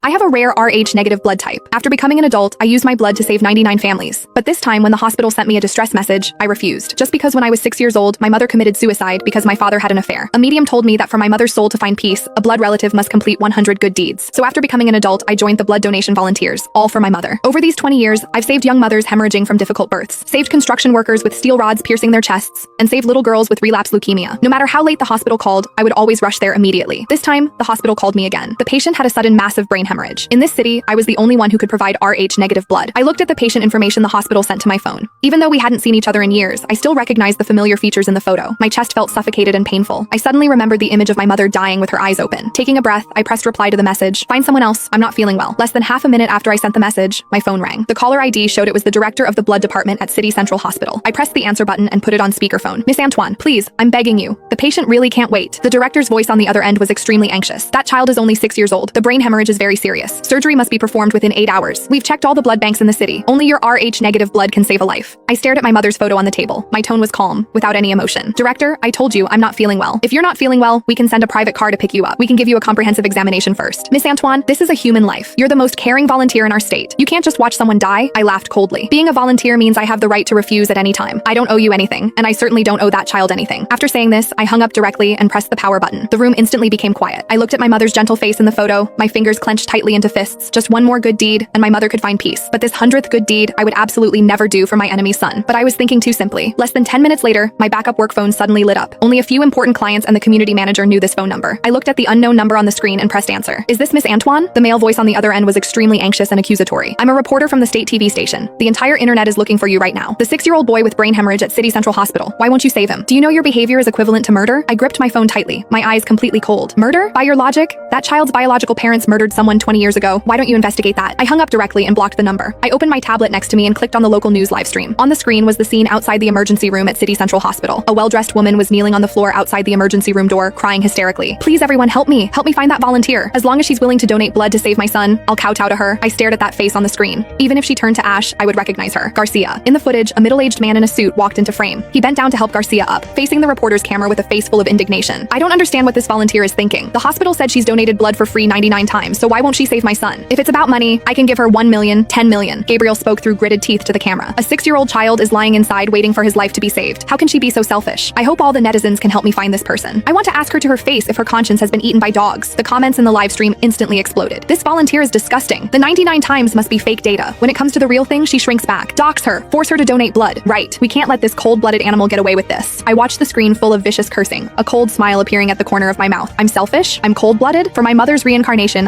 I have a rare Rh-negative blood type. After becoming an adult, I used my blood to save 99 families. But this time, when the hospital sent me a distress message, I refused. Just because when I was 6 years old, my mother committed suicide because my father had an affair. A medium told me that for my mother's soul to find peace, a blood relative must complete 100 good deeds. So after becoming an adult, I joined the blood donation volunteers, all for my mother. Over these 20 years, I've saved young mothers hemorrhaging from difficult births, saved construction workers with steel rods piercing their chests, and saved little girls with relapse leukemia. No matter how late the hospital called, I would always rush there immediately. This time, the hospital called me again. The patient had a sudden massive brain hemorrhage. In this city, I was the only one who could provide Rh-negative blood. I looked at the patient information the hospital sent to my phone. Even though we hadn't seen each other in years, I still recognized the familiar features in the photo. My chest felt suffocated and painful. I suddenly remembered the image of my mother dying with her eyes open. Taking a breath, I pressed reply to the message. Find someone else. I'm not feeling well. Less than half a minute after I sent the message, my phone rang. The caller ID showed it was the director of the blood department at City Central Hospital. I pressed the answer button and put it on speakerphone. Miss Antoine, please, I'm begging you. The patient really can't wait. The director's voice on the other end was extremely anxious. That child is only 6 years old. The brain hemorrhage is very serious. Surgery must be performed within 8 hours. We've checked all the blood banks in the city. Only your Rh-negative blood can save a life. I stared at my mother's photo on the table. My tone was calm, without any emotion. Director, I told you I'm not feeling well. If you're not feeling well, we can send a private car to pick you up. We can give you a comprehensive examination first. Miss Antoine, this is a human life. You're the most caring volunteer in our state. You can't just watch someone die. I laughed coldly. Being a volunteer means I have the right to refuse at any time. I don't owe you anything, and I certainly don't owe that child anything. After saying this, I hung up directly and pressed the power button. The room instantly became quiet. I looked at my mother's gentle face in the photo, my fingers clenched tightly into fists. Just one more good deed, and my mother could find peace. But this 100th good deed, I would absolutely never do for my enemy's son. But I was thinking too simply. Less than 10 minutes later, my backup work phone suddenly lit up. Only a few important clients and the community manager knew this phone number. I looked at the unknown number on the screen and pressed answer. Is this Miss Antoine? The male voice on the other end was extremely anxious and accusatory. I'm a reporter from the state TV station. The entire internet is looking for you right now. The 6-year-old boy with brain hemorrhage at City Central Hospital. Why won't you save him? Do you know your behavior is equivalent to murder? I gripped my phone tightly, my eyes completely cold. Murder? By your logic, that child's biological parents murdered someone 20 years ago. Why don't you investigate that? I hung up directly and blocked the number. I opened my tablet next to me and clicked on the local news live stream. On the screen was the scene outside the emergency room at City Central Hospital. A well-dressed woman was kneeling on the floor outside the emergency room door, crying hysterically. Please everyone, help me. Help me find that volunteer. As long as she's willing to donate blood to save my son, I'll kowtow to her. I stared at that face on the screen. Even if she turned to ash, I would recognize her. Garcia. In the footage, a middle-aged man in a suit walked into frame. He bent down to help Garcia up, facing the reporter's camera with a face full of indignation. I don't understand what this volunteer is thinking. The hospital said she's donated blood for free 99 times, so why won't she save my son? If it's about money, I can give her 1 million, 10 million. Gabriel spoke through gritted teeth to the camera. A 6-year-old child is lying inside waiting for his life to be saved. How can she be so selfish? I hope all the netizens can help me find this person. I want to ask her to her face if her conscience has been eaten by dogs. The comments in the live stream instantly exploded. This volunteer is disgusting. The 99 times must be fake data. When it comes to the real thing, she shrinks back. Dox her. Force her to donate blood. Right. We can't let this cold-blooded animal get away with this. I watched the screen full of vicious cursing, a cold smile appearing at the corner of my mouth. I'm selfish? I'm cold-blooded? For my mother's reincarnation,